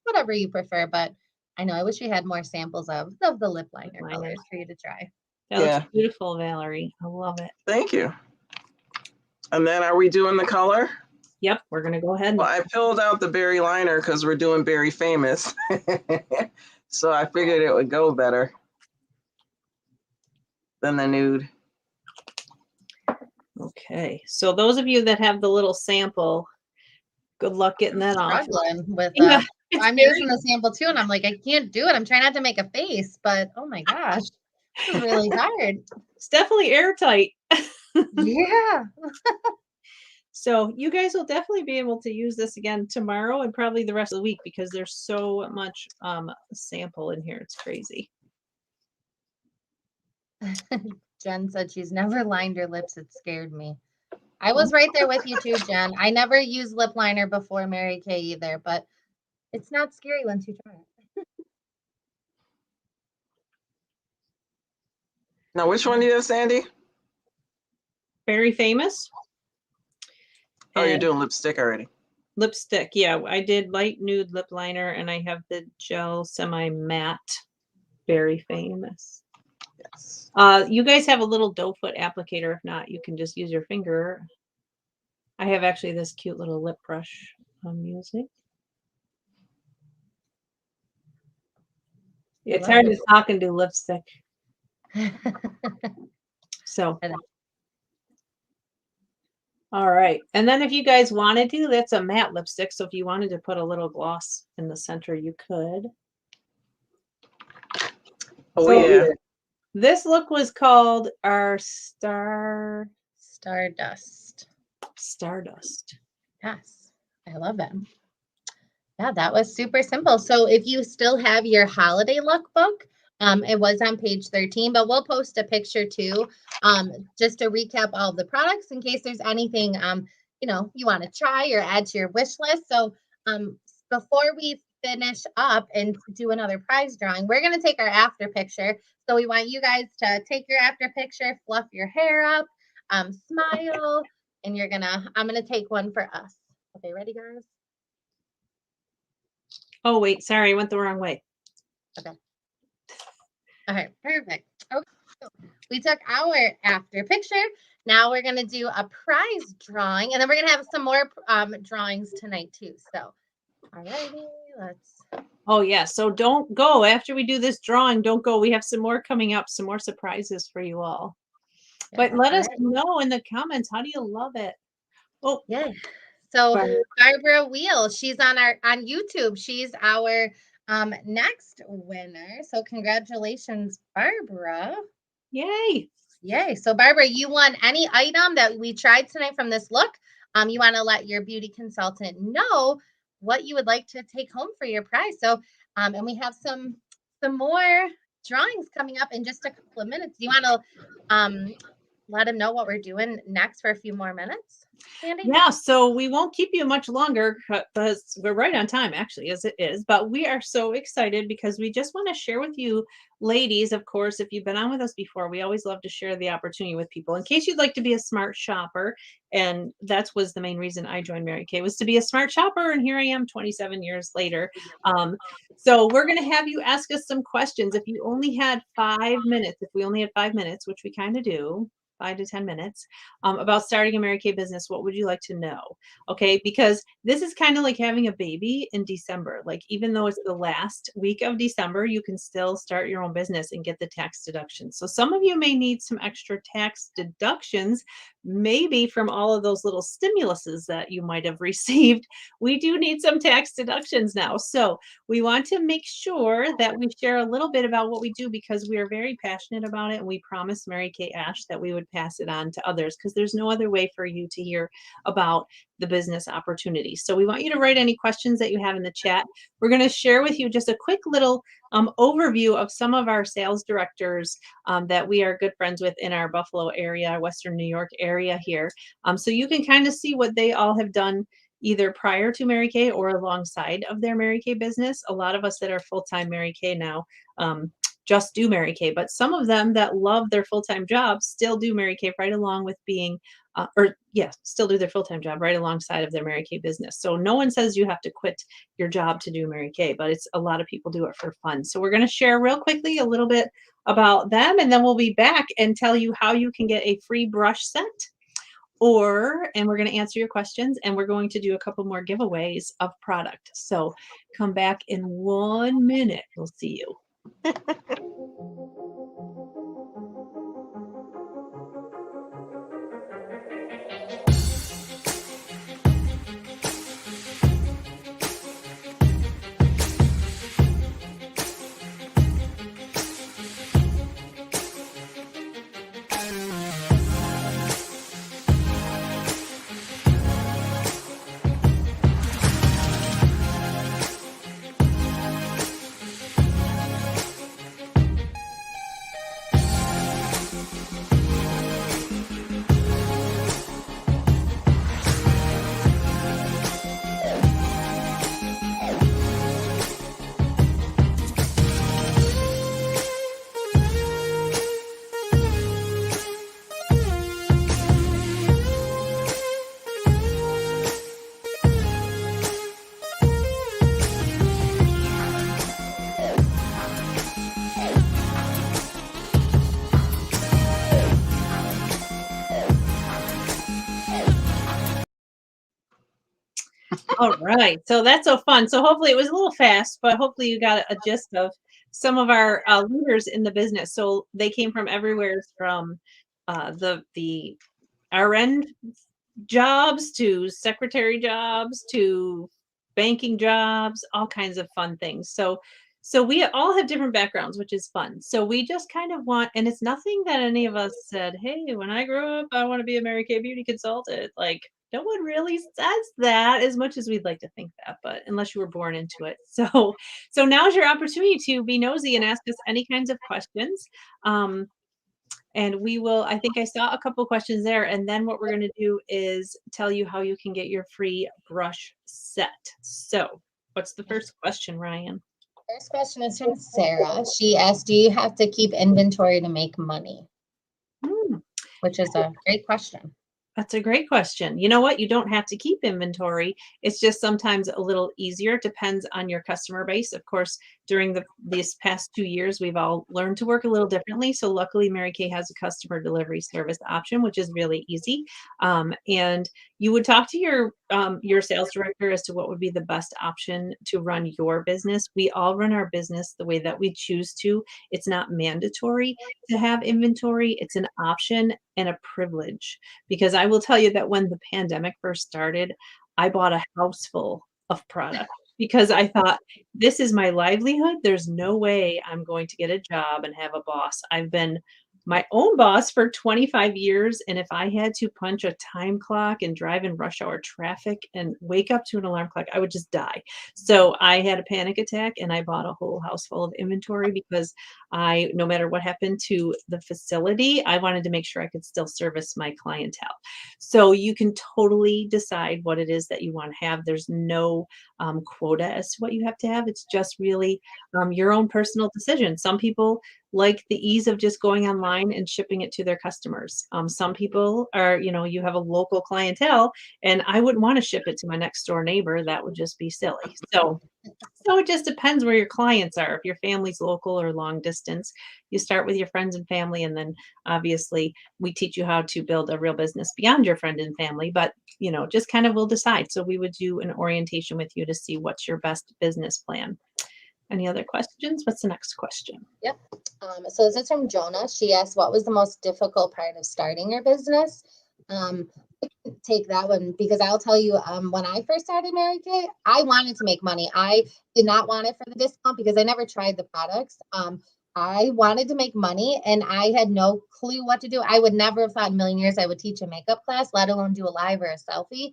whatever you prefer. But I know I wish we had more samples of the lip liner colors for you to try. That looks beautiful, Valerie. I love it. Thank you. And then are we doing the color? Yep, we're going to go ahead. Well, I filled out the Berry liner because we're doing Berry Famous. So I figured it would go better than the nude. Okay, so those of you that have the little sample, good luck getting that off. With I'm using the sample too, and I'm like, I can't do it. I'm trying not to make a face, but oh my gosh, this is really hard. It's definitely airtight. Yeah. So you guys will definitely be able to use this again tomorrow and probably the rest of the week because there's so much sample in here. It's crazy. Jen said she's never lined her lips. It scared me. I was right there with you too, Jen. I never used lip liner before Mary Kay either, but it's not scary once you try it. Now, which one do you have, Sandy? Very Famous. Oh, you're And doing lipstick already. lipstick. Yeah, I did light nude lip liner and I have the gel semi matte Very Famous. Yes. You guys have a little doe foot applicator. If not, you can just use your finger. I have actually this cute little lip brush I'm using. It's hard to talk and do lipstick. So, all right. And then if you guys wanted to, that's a matte lipstick. So if you wanted to put a little gloss in the center, you could. Oh, So yeah. this look was called our Stardust. Yes, I love it. Yeah, that was super simple. So if you still have your holiday lookbook, it was on page 13, but we'll post a picture too, just to recap all the products in case there's anything, you want to try or add to your wish list. So before we finish up and do another prize drawing, we're going to take our after picture. So we want you guys to take your after picture, fluff your hair up, smile, and I'm going to take one for us. Okay, ready, guys? Oh, wait, sorry, I went the wrong way. Okay. All right, perfect. Okay, so we took our after picture. Now we're going to do a prize drawing, and then we're going to have some more drawings tonight too. So, all righty, let's. Oh, yeah, so don't go. After we do this drawing, don't go. We have some more coming up, some more surprises for you all. But let us know in the comments, how do you love it? Oh, yeah. So Barbara Wheel, she's on YouTube. She's our next winner. So congratulations, Barbara. Yay. Yay. So Barbara, you won any item that we tried tonight from this look. You want to let your beauty consultant know what you would like to take home for your prize. So and we have some more drawings coming up in just a couple of minutes. Do you want to let them know what we're doing next for a few more minutes, Sandy? Yeah, so we won't keep you much longer because we're right on time, actually, as it is. But we are so excited because we just want to share with you, ladies, of course, if you've been on with us before, we always love to share the opportunity with people in case you'd like to be a smart shopper. And that was the main reason I joined Mary Kay, was to be a smart shopper. And here I am 27 years later. So we're going to have you ask us some questions. If you only had 5 minutes, if we only had 5 minutes, which we kind of do, 5 to 10 minutes, about starting a Mary Kay business, what would you like to know? Okay, because this is kind of like having a baby in December. Like, even though it's the last week of December, you can still start your own business and get the tax deductions. So some of you may need some extra tax deductions, maybe from all of those little stimuluses that you might have received. We do need some tax deductions now. So we want to make sure that we share a little bit about what we do because we are very passionate about it. And we promised Mary Kay Ash that we would pass it on to others because there's no other way for you to hear about the business opportunity. So we want you to write any questions that you have in the chat. We're going to share with you just a quick little overview of some of our sales directors that we are good friends with in our Buffalo area, Western New York area here. So you can kind of see what they all have done either prior to Mary Kay or alongside of their Mary Kay business. A lot of us that are full-time Mary Kay now just do Mary Kay, but some of them that love their full-time jobs still do Mary Kay right along with being, still do their full-time job right alongside of their Mary Kay business. So no one says you have to quit your job to do Mary Kay, but it's a lot of people do it for fun. So we're going to share real quickly a little bit about them, and then we'll be back and tell you how you can get a free brush set. And we're going to answer your questions, and we're going to do a couple more giveaways of product. So come back in 1 minute. We'll see you. All right. So that's so fun. So hopefully it was a little fast, but hopefully you got a gist of some of our leaders in the business. So they came from everywhere from the RN jobs to secretary jobs to banking jobs, all kinds of fun things. So we all have different backgrounds, which is fun. So we just kind of want, and it's nothing that any of us said, hey, when I grow up, I want to be a Mary Kay beauty consultant. Like no one really says that as much as we'd like to think that, but unless you were born into it. So now's your opportunity to be nosy and ask us any kinds of questions. And we will, I think I saw a couple questions there. And then what we're going to do is tell you how you can get your free brush set. So what's the first question, Ryan? First question is from Sarah. She asked, do you have to keep inventory to make money? Which is a great question. That's a great question. You know what? You don't have to keep inventory. It's just sometimes a little easier. Depends on your customer base. Of course, during these past 2 years, we've all learned to work a little differently. So luckily, Mary Kay has a customer delivery service option, which is really easy. And you would talk to your sales director as to what would be the best option to run your business. We all run our business the way that we choose to. It's not mandatory to have inventory. It's an option and a privilege. Because I will tell you that when the pandemic first started, I bought a house full of product because I thought, this is my livelihood. There's no way I'm going to get a job and have a boss. I've been my own boss for 25 years. And if I had to punch a time clock and drive in rush hour traffic and wake up to an alarm clock, I would just die. So I had a panic attack and I bought a whole house full of inventory because no matter what happened to the facility, I wanted to make sure I could still service my clientele. So you can totally decide what it is that you want to have. There's no quota as to what you have to have. It's just really your own personal decision. Some people like the ease of just going online and shipping it to their customers. Some people are, you have a local clientele, and I wouldn't want to ship it to my next door neighbor. That would just be silly. So it just depends where your clients are. If your family's local or long distance, you start with your friends and family, and then obviously we teach you how to build a real business beyond your friend and family. But just kind of will decide. So we would do an orientation with you to see what's your best business plan. Any other questions? What's the next question? Yep. So this is from Jonah. She asked, what was the most difficult part of starting your business? Take that one because I'll tell you, when I first started Mary Kay, I wanted to make money. I did not want it for the discount because I never tried the products. I wanted to make money and I had no clue what to do. I would never have thought in a million years I would teach a makeup class, let alone do a live or a selfie.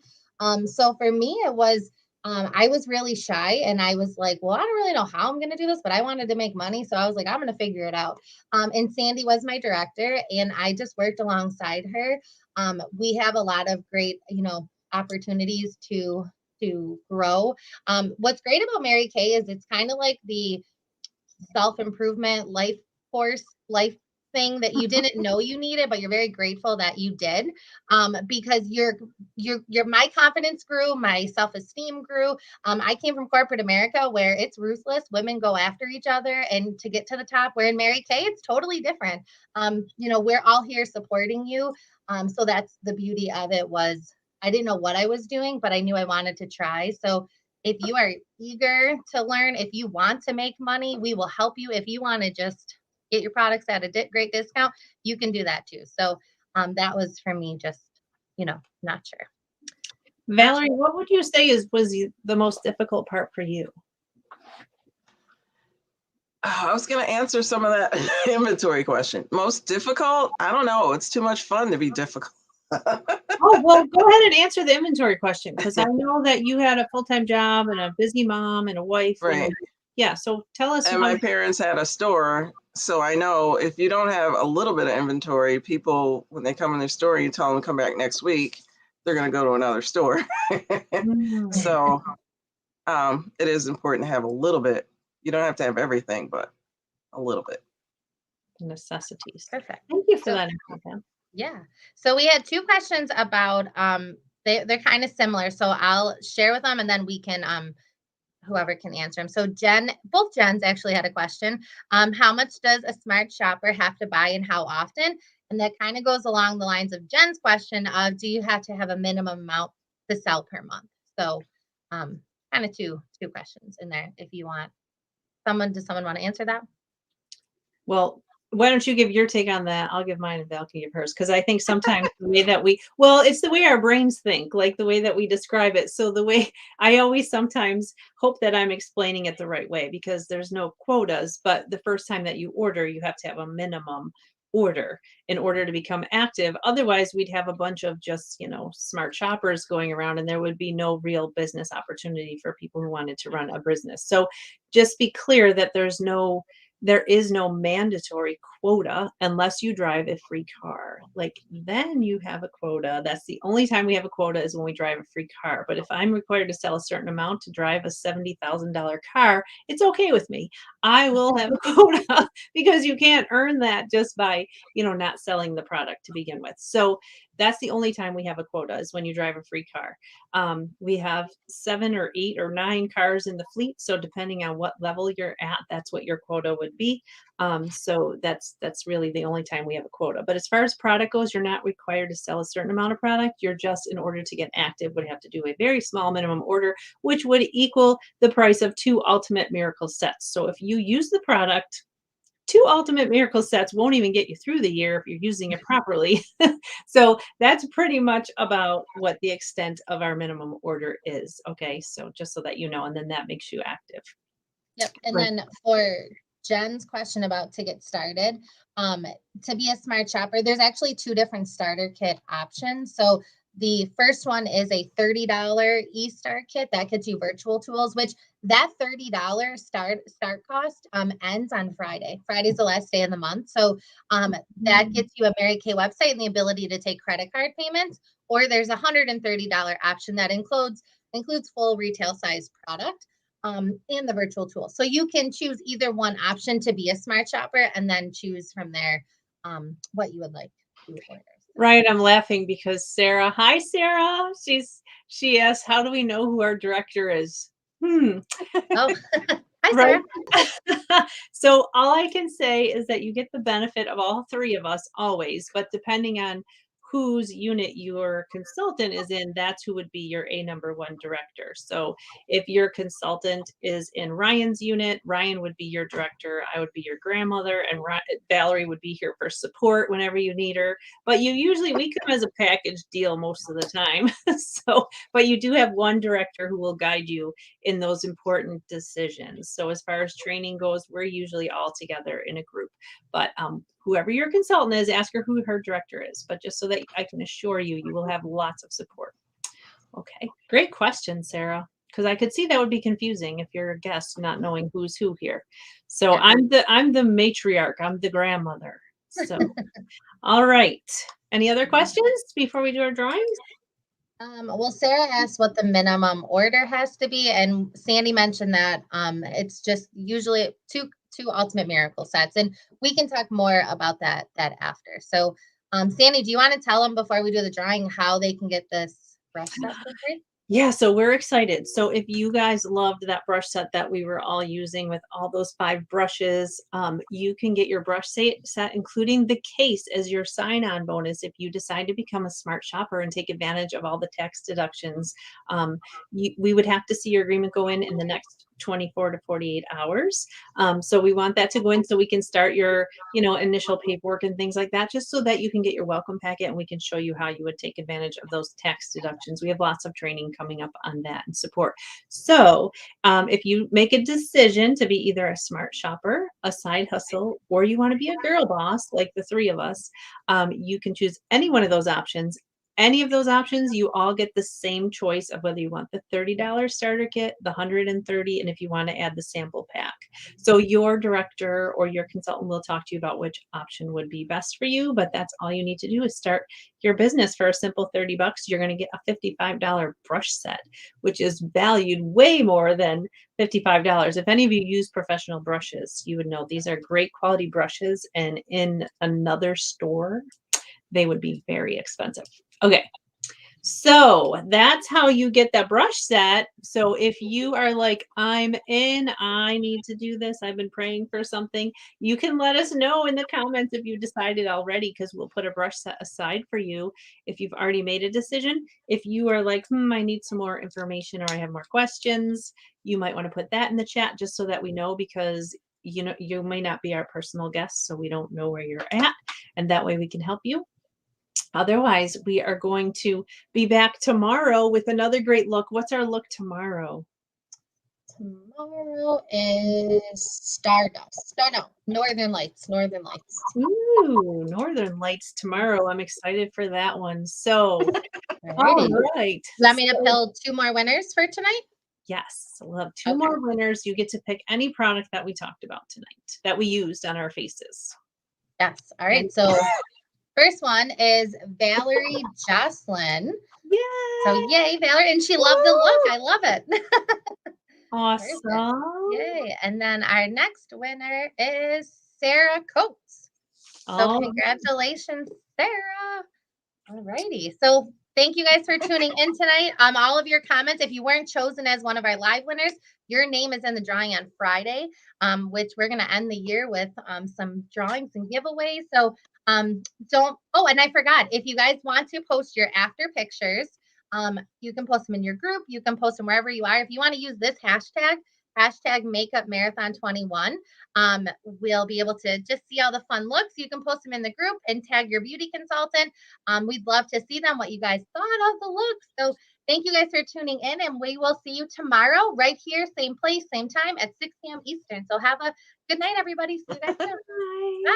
So for me, it was I was really shy and I was like, well, I don't really know how I'm going to do this, but I wanted to make money. So I was like, I'm going to figure it out. And Sandy was my director and I just worked alongside her. We have a lot of great, opportunities to grow. What's great about Mary Kay is it's kind of like the self-improvement life thing that you didn't know you needed, but you're very grateful that you did. Because my confidence grew, my self-esteem grew. I came from corporate America where it's ruthless. Women go after each other and to get to the top, where in Mary Kay, it's totally different. We're all here supporting you. So that's the beauty of it was I didn't know what I was doing, but I knew I wanted to try. So if you are eager to learn, if you want to make money, we will help you. If you want to just get your products at a great discount, you can do that too. So that was for me, just, not sure. Valerie, what would you say was the most difficult part for you? I was going to answer some of that inventory question. Most difficult? I don't know. It's too much fun to be difficult. Oh, well, go ahead and answer the inventory question because I know that you had a full-time job and a busy mom and a wife. Right. Yeah. So tell us. And my parents had a store. So I know if you don't have a little bit of inventory, people, when they come in their store, you tell them to come back next week, they're going to go to another store. So it is important to have a little bit. You don't have to have everything, but a little bit. Necessities. Perfect. Thank you for that. Yeah. So we had two questions about they're kind of similar. So I'll share with them and then we can whoever can answer them. So both Jens actually had a question. How much does a smart shopper have to buy and how often? And that kind of goes along the lines of Jen's question of do you have to have a minimum amount to sell per month? So Kind of two questions in there. If you want does someone want to answer that? Well, why don't you give your take on that? I'll give mine and Val can give hers. Because I think sometimes the way that well, it's the way our brains think, like the way that we describe it. So the way I always sometimes hope that I'm explaining it the right way because there's no quotas, but the first time that you order, you have to have a minimum order in order to become active. Otherwise, we'd have a bunch of just, smart shoppers going around and there would be no real business opportunity for people who wanted to run a business. So just be clear that there is no mandatory quota unless you drive a free car. Like then you have a quota. That's the only time we have a quota is when we drive a free car. But if I'm required to sell a certain amount to drive a $70,000 car, it's okay with me. I will have a quota because you can't earn that just by, not selling the product to begin with. So that's the only time we have a quota is when you drive a free car. We have 7 or 8 or 9 cars in the fleet. So depending on what level you're at, that's what your quota would be. So that's really the only time we have a quota. But as far as product goes, you're not required to sell a certain amount of product. You're just, in order to get active, would have to do a very small minimum order, which would equal the price of 2 Ultimate Miracle sets. So if you use the product, 2 Ultimate Miracle sets won't even get you through the year if you're using it properly. So that's pretty much about what the extent of our minimum order is. Okay, so just so that you know, and then that makes you active. Yep. And Right. then for Jen's question about to get started, to be a smart shopper, there's actually 2 different starter kit options. So the first one is a $30 e-start kit that gets you virtual tools, which that $30 start cost ends on Friday. Friday's the last day of the month. So that gets you a Mary Kay website and the ability to take credit card payments, or there's a $130 option that includes full retail size product. And the virtual tool. So you can choose either one option to be a smart shopper and then choose from there what you would like to order. Right, I'm laughing because hi Sarah. She asked, how do we know who our director is? Oh, hi Right. Sarah. So all I can say is that you get the benefit of all 3 of us always, but depending on whose unit your consultant is in, that's who would be your number 1 director. So if your consultant is in Ryan's unit, Ryan would be your director, I would be your grandmother, and Valerie would be here for support whenever you need her. But we come as a package deal most of the time. But you do have 1 director who will guide you in those important decisions. So as far as training goes, we're usually all together in a group. But whoever your consultant is, ask her who her director is. But just so that I can assure you, you will have lots of support. Okay, great question, Sarah. Because I could see that would be confusing if you're a guest not knowing who's who here. So Yeah. I'm the matriarch. I'm the grandmother. So, all right. Any other questions before we do our drawings? Well, Sarah asked what the minimum order has to be, and Sandy mentioned that it's just usually two Ultimate Miracle sets, and we can talk more about that after. So, Sandy, do you want to tell them before we do the drawing how they can get this brush set for free? Yeah, so we're excited. So if you guys loved that brush set that we were all using with all those 5 brushes, you can get your brush set, including the case, as your sign-on bonus if you decide to become a smart shopper and take advantage of all the tax deductions. We would have to see your agreement go in the next 24 to 48 hours. So we want that to go in so we can start your, initial paperwork and things like that, just so that you can get your welcome packet and we can show you how you would take advantage of those tax deductions. We have lots of training coming up on that and support. So if you make a decision to be either a smart shopper, a side hustle, or you want to be a girl boss like the 3 of us, you can choose any one of those options. Any of those options, you all get the same choice of whether you want the $30 starter kit, the $130, and if you want to add the sample pack. So your director or your consultant will talk to you about which option would be best for you, but that's all you need to do is start your business for a simple $30. You're going to get a $55 brush set, which is valued way more than $55. If any of you use professional brushes, you would know these are great quality brushes, and in another store, they would be very expensive. Okay, So that's how you get that brush set. So if you are like, I'm in, I need to do this, I've been praying for something, you can let us know in the comments if you decided already, because we'll put a brush set aside for you if you've already made a decision. If you are like, I need some more information or I have more questions, you might want to put that in the chat just so that we know, because you know you may not be our personal guest, so we don't know where you're at, and that way we can help you. Otherwise, we are going to be back tomorrow with another great look. What's our look tomorrow? Tomorrow is Stardust. No, Northern Lights. Northern Lights. Ooh, Northern Lights tomorrow. I'm excited for that one. So, Alrighty. all right. You want me to pill 2 more winners for tonight? Yes, we'll have 2 more winners. You get to pick any product that we talked about tonight that we used on our faces. Yes. All right. So first one is Valerie Jocelyn. Yay! So yay, Valerie. And she loved the look. I love it. Awesome. Yay. And then our next winner is Sarah Coates. So congratulations, Sarah. All righty. So thank you guys for tuning in tonight. All of your comments, if you weren't chosen as one of our live winners, your name is in the drawing on Friday, which we're going to end the year with some drawings and giveaways. So and I forgot, if you guys want to post your after pictures, you can post them in your group. You can post them wherever you are. If you want to use this hashtag makeup marathon 21, we'll be able to just see all the fun looks. You can post them in the group and tag your beauty consultant. We'd love to see them, what you guys thought of the looks. So thank you guys for tuning in, and we will see you tomorrow right here, same place, same time at 6 p.m. Eastern. So have a good night, everybody. See you guys soon. Bye.